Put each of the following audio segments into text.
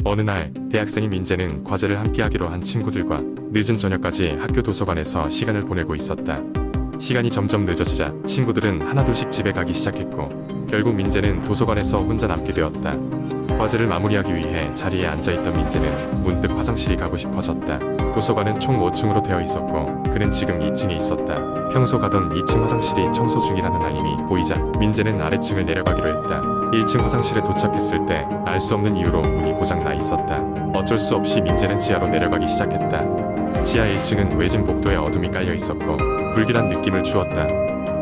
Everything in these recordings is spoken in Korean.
어느 날 대학생인 민재는 과제를 함께 하기로 한 친구들과 늦은 저녁까지 학교 도서관에서 시간을 보내고 있었다. 시간이 점점 늦어지자 친구들은 하나둘씩 집에 가기 시작했고 결국 민재는 도서관에서 혼자 남게 되었다. 과제를 마무리하기 위해 자리에 앉아있던 민재는 문득 화장실이 가고 싶어졌다. 도서관은 총 5층으로 되어 있었고 그는 지금 2층에 있었다. 평소 가던 2층 화장실이 청소 중이라는 알림이 보이자 민재는 아래층을 내려가기로 했다. 1층 화장실에 도착했을 때 알 수 없는 이유로 문이 고장 나 있었다. 어쩔 수 없이 민재는 지하로 내려가기 시작했다. 지하 1층은 외진 복도에 어둠이 깔려 있었고 불길한 느낌을 주었다.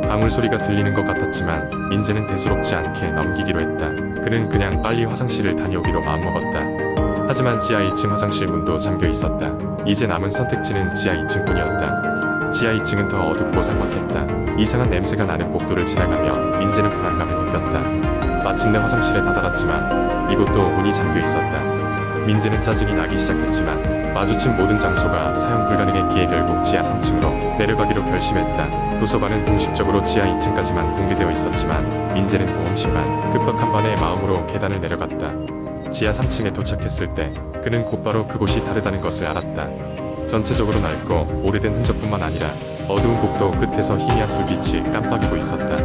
방울 소리가 들리는 것 같았지만 민재는 대수롭지 않게 넘기기로 했다. 그는 그냥 빨리 화장실을 다녀오기로 마음먹었다. 하지만 지하 1층 화장실 문도 잠겨 있었다. 이제 남은 선택지는 지하 2층뿐이었다. 지하 2층은 더 어둡고 삭막했다. 이상한 냄새가 나는 복도를 지나가며 민재는 불안감을 느꼈다. 마침내 화장실에 다다랐지만 이곳도 문이 잠겨 있었다. 민재는 짜증이 나기 시작했지만 마주친 모든 장소가 사용 불가능했기에 결국 지하 3층으로 내려가기로 결심했다. 도서관은 공식적으로 지하 2층까지만 공개되어 있었지만 민재는 모험심한 급박한 반의 마음으로 계단을 내려갔다. 지하 3층에 도착했을 때 그는 곧바로 그곳이 다르다는 것을 알았다. 전체적으로 낡고 오래된 흔적뿐만 아니라 어두운 복도 끝에서 희미한 불빛이 깜빡이고 있었다.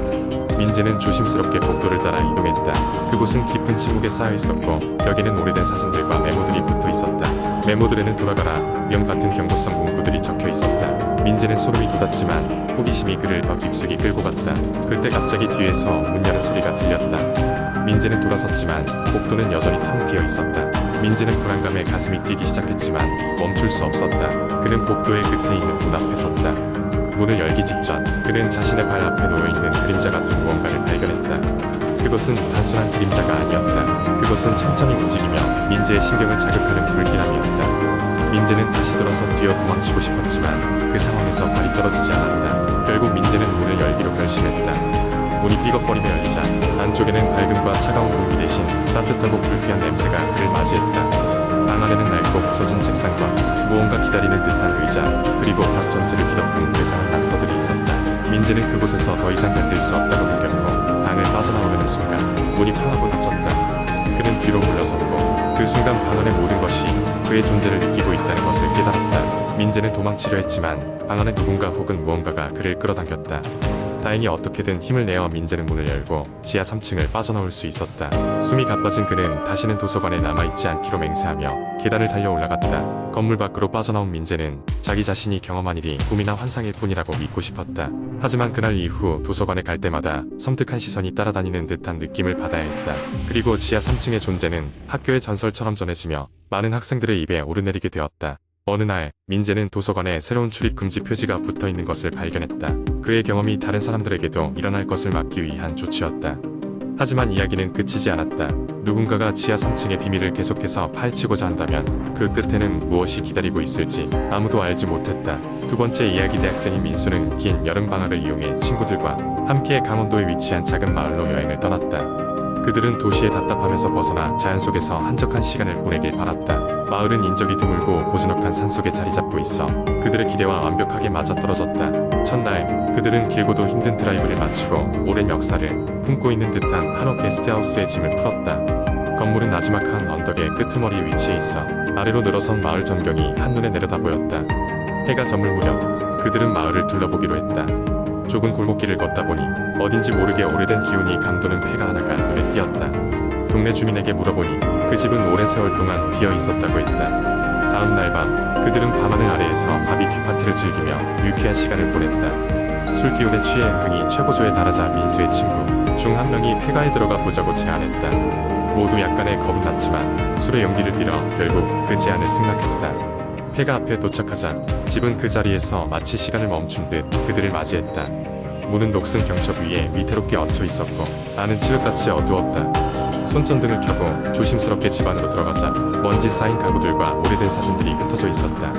민재는 조심스럽게 복도를 따라 이동했다. 그곳은 깊은 침묵에 쌓여 있었고 벽에는 오래된 사진들과 메모들이 붙어 있었다. 메모들에는 돌아가라, 위험 같은 경고성 문구들이 적혀 있었다. 민재는 소름이 돋았지만 호기심이 그를 더 깊숙이 끌고 갔다. 그때 갑자기 뒤에서 문 여는 소리가 들렸다. 민재는 돌아섰지만 복도는 여전히 텅 비어 있었다. 민재는 불안감에 가슴이 뛰기 시작했지만 멈출 수 없었다. 그는 복도의 끝에 있는 문 앞에 섰다. 문을 열기 직전 그는 자신의 발 앞에 놓여있는 그림자 같은 무언가를 발견했다. 그것은 단순한 그림자가 아니었다. 그것은 천천히 움직이며 민재의 신경을 자극하는 불길함이었다. 민재는 다시 돌아서 뛰어 도망치고 싶었지만 그 상황에서 발이 떨어지지 않았다. 결국 민재는 문을 열기로 결심했다. 문이 삐걱거리며 열리자 안쪽에는 밝음과 차가운 공기 대신 따뜻하고 불쾌한 냄새가 그를 맞이했다. 방 안에는 낡고 부서진 책상과 무언가 기다리는 듯한 의자 그리고 벽 전체를 뒤덮은 괴상한 낙서들이 있었다. 민재는 그곳에서 더 이상 견딜 수 없다고 느꼈고 방을 빠져나오려는 순간 문이 쾅 하고 닫혔다. 그는 뒤로 물러섰고 그 순간 방 안의 모든 것이 그의 존재를 느끼고 있다는 것을 깨달았다. 민재는 도망치려 했지만 방 안에 누군가 혹은 무언가가 그를 끌어당겼다. 다행히 어떻게든 힘을 내어 민재는 문을 열고 지하 3층을 빠져나올 수 있었다. 숨이 가빠진 그는 다시는 도서관에 남아있지 않기로 맹세하며 계단을 달려 올라갔다. 건물 밖으로 빠져나온 민재는 자기 자신이 경험한 일이 꿈이나 환상일 뿐이라고 믿고 싶었다. 하지만 그날 이후 도서관에 갈 때마다 섬뜩한 시선이 따라다니는 듯한 느낌을 받아야 했다. 그리고 지하 3층의 존재는 학교의 전설처럼 전해지며 많은 학생들의 입에 오르내리게 되었다. 어느 날 민재는 도서관에 새로운 출입 금지 표지가 붙어 있는 것을 발견했다. 그의 경험이 다른 사람들에게도 일어날 것을 막기 위한 조치였다. 하지만 이야기는 그치지 않았다. 누군가가 지하 3층의 비밀을 계속해서 파헤치고자 한다면 그 끝에는 무엇이 기다리고 있을지 아무도 알지 못했다. 두 번째 이야기 대학생인 민수는 긴 여름방학을 이용해 친구들과 함께 강원도에 위치한 작은 마을로 여행을 떠났다. 그들은 도시의 답답함에서 벗어나 자연 속에서 한적한 시간을 보내길 바랐다. 마을은 인적이 드물고 고즈넉한 산속에 자리 잡고 있어 그들의 기대와 완벽하게 맞아떨어졌다. 첫날 그들은 길고도 힘든 드라이브를 마치고 오랜 역사를 품고 있는 듯한 한옥 게스트하우스에 짐을 풀었다. 건물은 나지막한 언덕의 끄트머리에 위치해 있어 아래로 늘어선 마을 전경이 한눈에 내려다 보였다. 해가 저물 무렵 그들은 마을을 둘러보기로 했다. 좁은 골목길을 걷다 보니 어딘지 모르게 오래된 기운이 감도는 폐가 하나가 눈에 띄었다. 동네 주민에게 물어보니 그 집은 오랜 세월 동안 비어 있었다고 했다. 다음 날 밤 그들은 밤하늘 아래에서 바비큐 파티를 즐기며 유쾌한 시간을 보냈다. 술 기운에 취해 흥이 최고조에 달하자 민수의 친구 중 한 명이 폐가에 들어가 보자고 제안했다. 모두 약간의 겁은 났지만 술의 용기를 빌어 결국 그 제안을 승낙했다. 폐가 앞에 도착하자 집은 그 자리에서 마치 시간을 멈춘 듯 그들을 맞이했다. 문은 녹슨 경첩 위에 위태롭게 얹혀 있었고 안은 칠흑같이 어두웠다. 손전등을 켜고 조심스럽게 집 안으로 들어가자 먼지 쌓인 가구들과 오래된 사진들이 흩어져 있었다.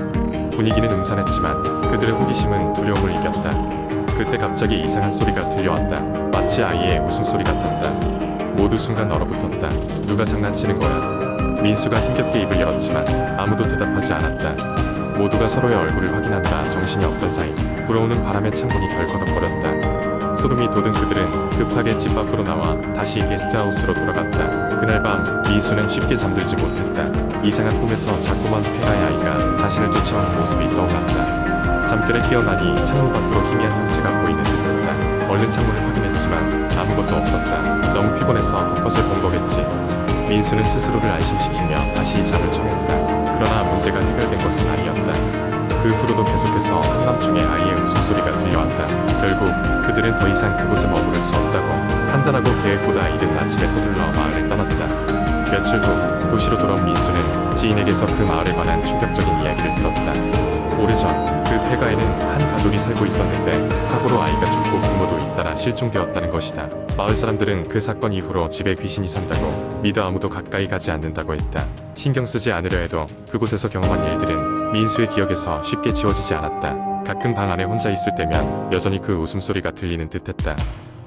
분위기는 음산했지만 그들의 호기심은 두려움을 이겼다. 그때 갑자기 이상한 소리가 들려왔다. 마치 아이의 웃음소리 같았다. 모두 순간 얼어붙었다. 누가 장난치는 거야? 민수가 힘겹게 입을 열었지만 아무도 대답하지 않았다. 모두가 서로의 얼굴을 확인하느라 정신이 없던 사이 불어오는 바람에 창문이 덜커덕거렸다. 소름이 돋은 그들은 급하게 집 밖으로 나와 다시 게스트하우스로 돌아갔다. 그날 밤 민수는 쉽게 잠들지 못했다. 이상한 꿈에서 자꾸만 폐가의 아이가 자신을 쫓아오는 모습이 떠올랐다. 잠결에 깨어나니 창문 밖으로 희미한 형체가 보이는 듯했다. 얼른 창문을 확인했지만 아무것도 없었다. 너무 피곤해서 헛것을 본 거겠지. 민수는 스스로를 안심시키며 다시 잠을 청했다. 그러나 문제가 해결된 것은 아니었다. 그 후로도 계속해서 한밤중에 아이의 웃음소리가 들려왔다. 결국 그들은 더 이상 그곳에 머무를 수 없다고 판단하고 계획보다 이른 아침에 서둘러 마을을 떠났다. 며칠 후 도시로 돌아온 민수는 지인에게서 그 마을에 관한 충격적인 이야기를 들었다. 오래전 그 폐가에는 한 가족이 살고 있었는데 사고로 아이가 죽고 부모도 잇따라 실종되었다는 것이다. 마을 사람들은 그 사건 이후로 집에 귀신이 산다고 믿어 아무도 가까이 가지 않는다고 했다. 신경 쓰지 않으려 해도 그곳에서 경험한 일들은 민수의 기억에서 쉽게 지워지지 않았다. 가끔 방 안에 혼자 있을 때면 여전히 그 웃음소리가 들리는 듯했다.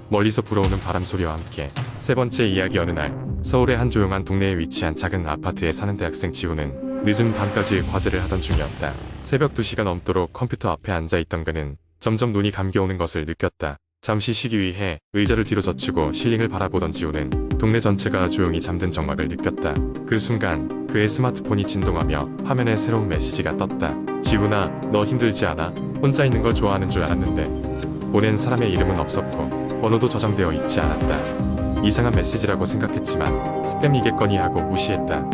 멀리서 불어오는 바람소리와 함께 세 번째 이야기. 어느 날 서울의 한 조용한 동네에 위치한 작은 아파트에 사는 대학생 지우는 늦은 밤까지 과제를 하던 중이었다. 새벽 2시가 넘도록 컴퓨터 앞에 앉아있던 그는 점점 눈이 감겨오는 것을 느꼈다. 잠시 쉬기 위해 의자를 뒤로 젖히고 실링을 바라보던 지우는 동네 전체가 조용히 잠든 정막을 느꼈다. 그 순간 그의 스마트폰이 진동하며 화면에 새로운 메시지가 떴다. 지우나, 너 힘들지 않아? 혼자 있는 걸 좋아하는 줄 알았는데. 보낸 사람의 이름은 없었고 번호도 저장되어 있지 않았다. 이상한 메시지라고 생각했지만 스팸이겠거니 하고 무시했다.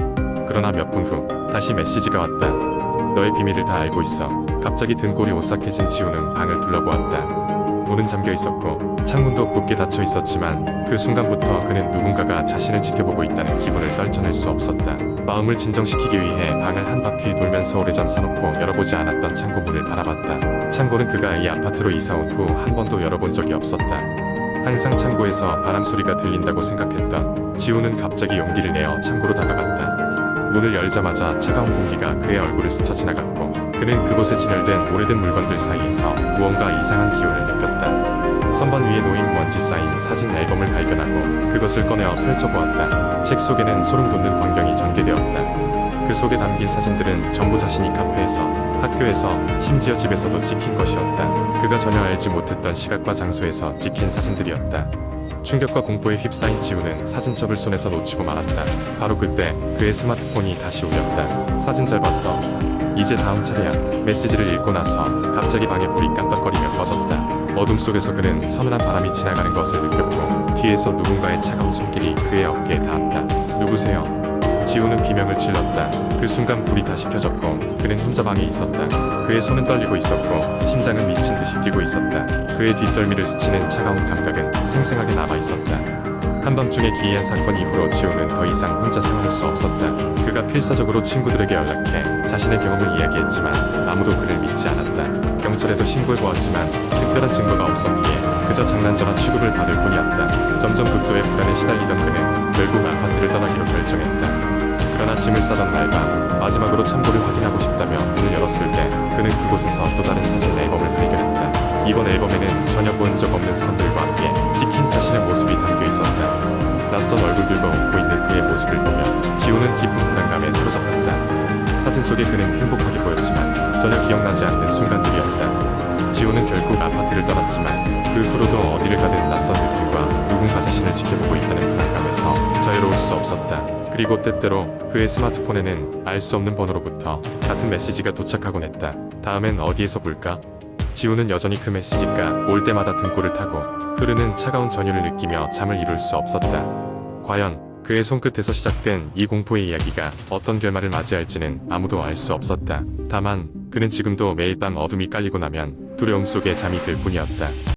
그러나 몇 분 후 다시 메시지가 왔다. 너의 비밀을 다 알고 있어. 갑자기 등골이 오싹해진 지우는 방을 둘러보았다. 문은 잠겨 있었고 창문도 굳게 닫혀 있었지만 그 순간부터 그는 누군가가 자신을 지켜보고 있다는 기분을 떨쳐낼 수 없었다. 마음을 진정시키기 위해 방을 한 바퀴 돌면서 오래전 사놓고 열어보지 않았던 창고 문을 바라봤다. 창고는 그가 이 아파트로 이사온 후 한 번도 열어본 적이 없었다. 항상 창고에서 바람 소리가 들린다고 생각했던 지우는 갑자기 용기를 내어 창고로 다가갔다. 문을 열자마자 차가운 공기가 그의 얼굴을 스쳐 지나갔고 그는 그곳에 진열된 오래된 물건들 사이에서 무언가 이상한 기운을 느꼈다. 선반 위에 놓인 먼지 쌓인 사진 앨범을 발견하고 그것을 꺼내어 펼쳐보았다. 책 속에는 소름 돋는 광경이 전개되었다. 그 속에 담긴 사진들은 전부 자신이 카페에서, 학교에서, 심지어 집에서도 찍힌 것이었다. 그가 전혀 알지 못했던 시각과 장소에서 찍힌 사진들이었다. 충격과 공포에 휩싸인 지우는 사진첩을 손에서 놓치고 말았다. 바로 그때 그의 스마트폰이 다시 울렸다. 사진 잘 봤어. 이제 다음 차례야. 메시지를 읽고 나서 갑자기 방에 불이 깜빡거리며 꺼졌다. 어둠 속에서 그는 서늘한 바람이 지나가는 것을 느꼈고 뒤에서 누군가의 차가운 손길이 그의 어깨에 닿았다. 누구세요? 지우는 비명을 질렀다. 그 순간 불이 다시 켜졌고 그는 혼자 방에 있었다. 그의 손은 떨리고 있었고 심장은 미친 듯이 뛰고 있었다. 그의 뒷덜미를 스치는 차가운 감각은 생생하게 남아있었다. 한밤중에 기이한 사건 이후로 지우는 더 이상 혼자 살아올 수 없었다. 그가 필사적으로 친구들에게 연락해 자신의 경험을 이야기했지만 아무도 그를 믿지 않았다. 경찰에도 신고해보았지만 특별한 증거가 없었기에 그저 장난전화 취급을 받을 뿐이었다. 점점 극도의 불안에 시달리던 그는 결국 아파트를 떠나기로 결정했다. 그러나 짐을 싸던 날밤 마지막으로 참고를 확인하고 싶다며 문을 열었을 때 그는 그곳에서 또 다른 사진 앨범을 발견했다. 이번 앨범에는 전혀 본 적 없는 사람들과 함께 찍힌 자신의 모습이 담겨 있었다. 낯선 얼굴들과 웃고 있는 그의 모습을 보며 지우는 깊은 불안감에 사로잡혔다. 사진 속에 그는 행복하게 보였지만 전혀 기억나지 않는 순간들이었다. 지우는 결국 아파트를 떠났지만 그 후로도 어디를 가든 낯선 느낌과 누군가 자신을 지켜보고 있다는 불안감에서 자유로울 수 없었다. 그리고 때때로 그의 스마트폰에는 알 수 없는 번호로부터 같은 메시지가 도착하곤 했다. 다음엔 어디에서 볼까? 지우는 여전히 그 메시지가 올 때마다 등골을 타고 흐르는 차가운 전율을 느끼며 잠을 이룰 수 없었다. 과연 그의 손끝에서 시작된 이 공포의 이야기가 어떤 결말을 맞이할지는 아무도 알 수 없었다. 다만 그는 지금도 매일 밤 어둠이 깔리고 나면 두려움 속에 잠이 들 뿐이었다.